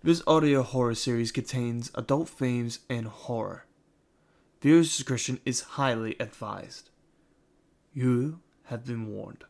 This audio horror series contains adult themes and horror. Viewer's discretion is highly advised. You have been warned.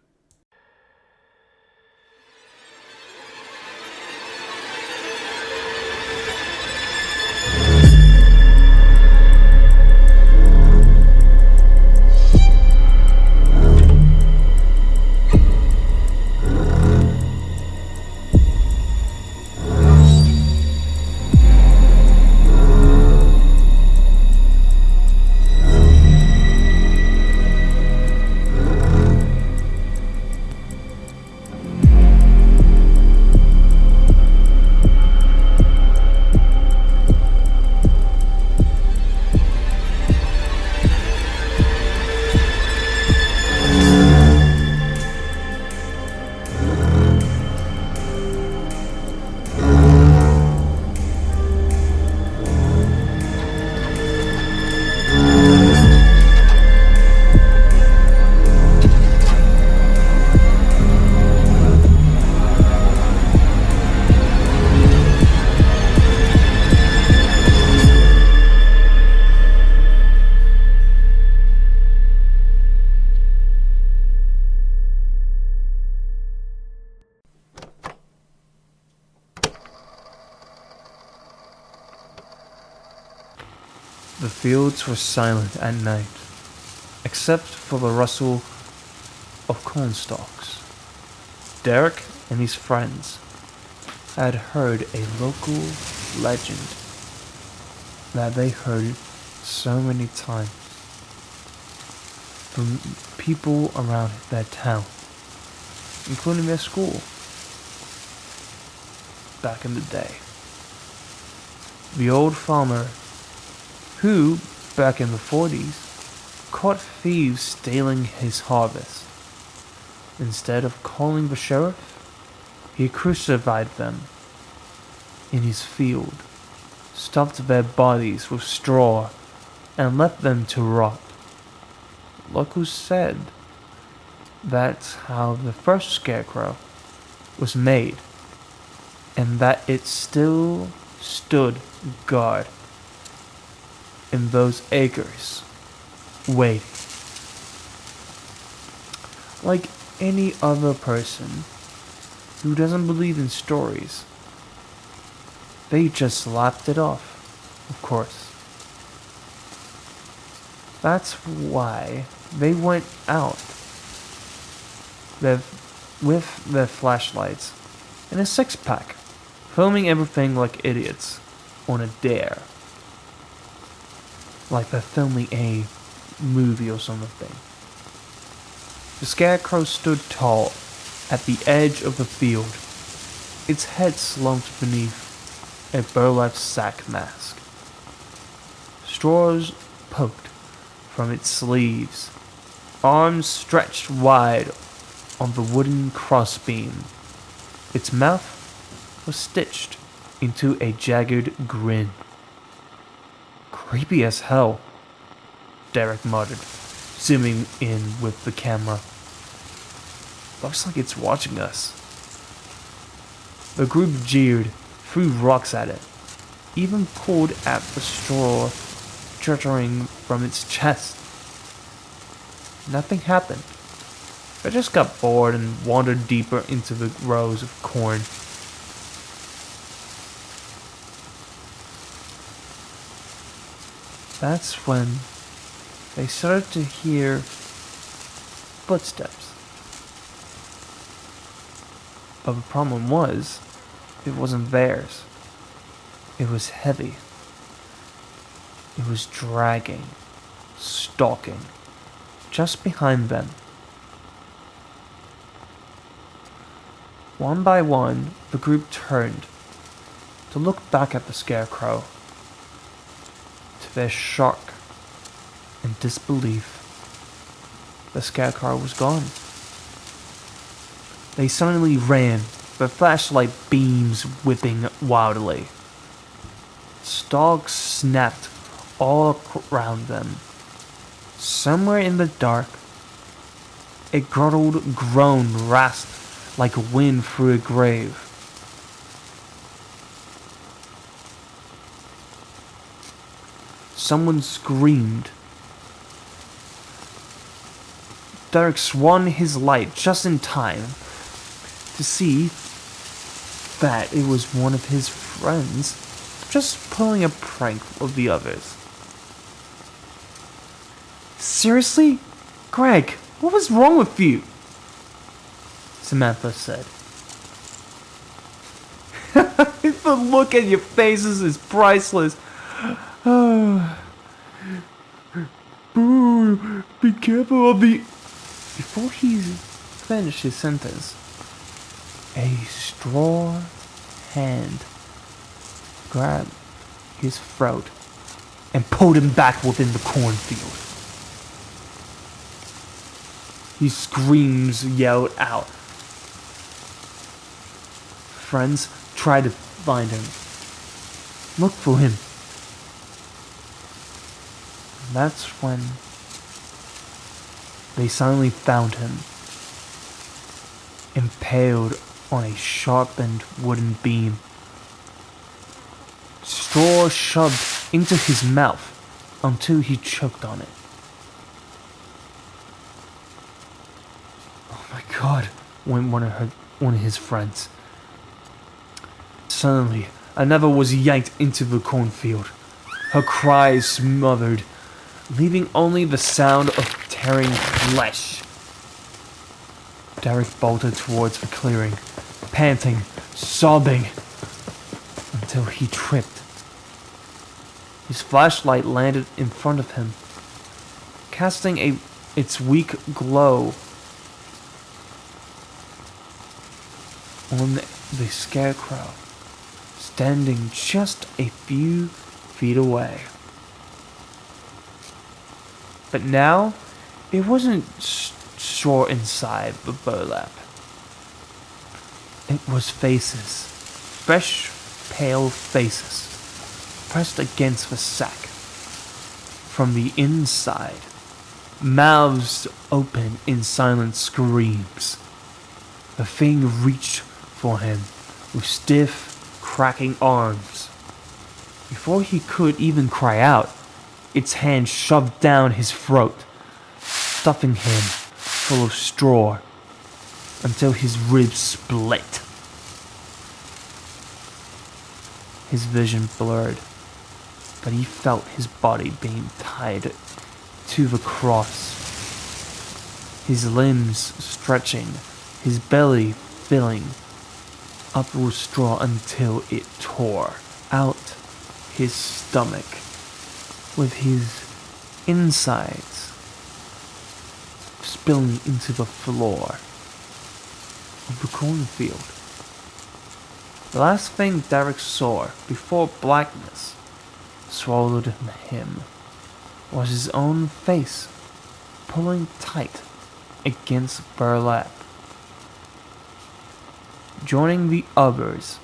The fields were silent at night, except for the rustle of cornstalks. Derek and his friends had heard a local legend that they heard so many times from people around their town, including their school. Back in the day, the old farmer who, back in the 40s, caught thieves stealing his harvest. Instead of calling the sheriff, he crucified them in his field, stuffed their bodies with straw, and left them to rot. Locals said that's how the first Scarecrow was made, and that it still stood guard in those acres, waiting. Like any other person who doesn't believe in stories, they just laughed it off, of course. That's why they went out with their flashlights and a six-pack, filming everything like idiots on a dare. Like they're filming a movie or something. The Scarecrow stood tall at the edge of the field, its head slumped beneath a burlap sack mask. Straws poked from its sleeves, arms stretched wide on the wooden crossbeam. Its mouth was stitched into a jagged grin. Creepy as hell, Derek muttered, zooming in with the camera. Looks like it's watching us. The group jeered, threw rocks at it, even pulled at the straw jutting from its chest. Nothing happened. They just got bored and wandered deeper into the rows of corn. That's when they started to hear footsteps. But the problem was, it wasn't theirs. It was heavy. It was dragging, stalking, just behind them. One by one, the group turned to look back at the Scarecrow. To their shock and disbelief, the Scarecrow was gone. They suddenly ran, their flashlight beams whipping wildly. Stalks snapped all around them. Somewhere in the dark, a guttural groan rasped like wind through a grave. someone screamed. Derek swung his light just in time to see that it was one of his friends just pulling a prank of the others. "Seriously? Greg, what was wrong with you?" Samantha said. "The look at your faces is priceless. Boo, be careful of the..." Before he finished his sentence, a straw hand grabbed his throat and pulled him back within the cornfield. His screams yelled out. Friends tried to find him, look for him. And that's when they suddenly found him, impaled on a sharpened wooden beam, straw shoved into his mouth until he choked on it. "Oh my God," went one of his friends. Suddenly, another was yanked into the cornfield, her cries smothered, leaving only the sound of tearing flesh. Derek bolted towards the clearing, panting, sobbing, until he tripped. His flashlight landed in front of him, casting its weak glow on the Scarecrow, standing just a few feet away. But now, it wasn't straw inside the burlap. It was faces, fresh, pale faces, pressed against the sack. From the inside, mouths open in silent screams. The thing reached for him with stiff, cracking arms. Before he could even cry out, its hand shoved down his throat, stuffing him full of straw until his ribs split. His vision blurred, but he felt his body being tied to the cross, his limbs stretching, his belly filling up with straw until it tore out his stomach, with his insides spilling into the floor of the cornfield. The last thing Derek saw before blackness swallowed him was his own face pulling tight against burlap, joining the others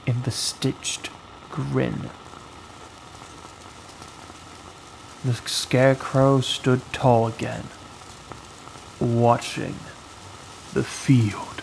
in the stitched grin. The Scarecrow stood tall again, watching the field